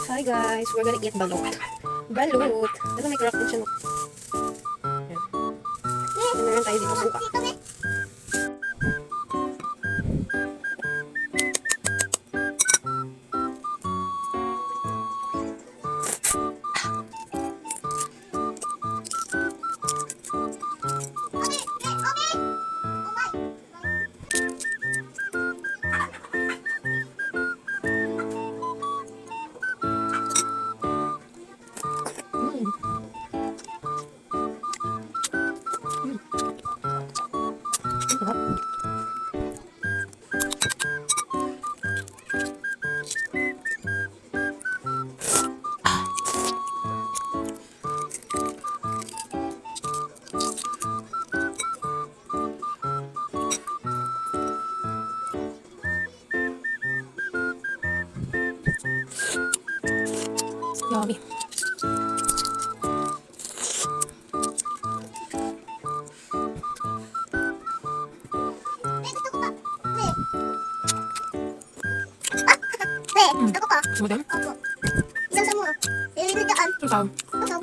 Hi guys, we're gonna eat balut. Balut. Diba may crack din siya, no? Yan. Meron tayo dito suka. Yummy. Gusto ko pa. Madam? Opo. Isang samo. Ililid daan. Isang. Isang.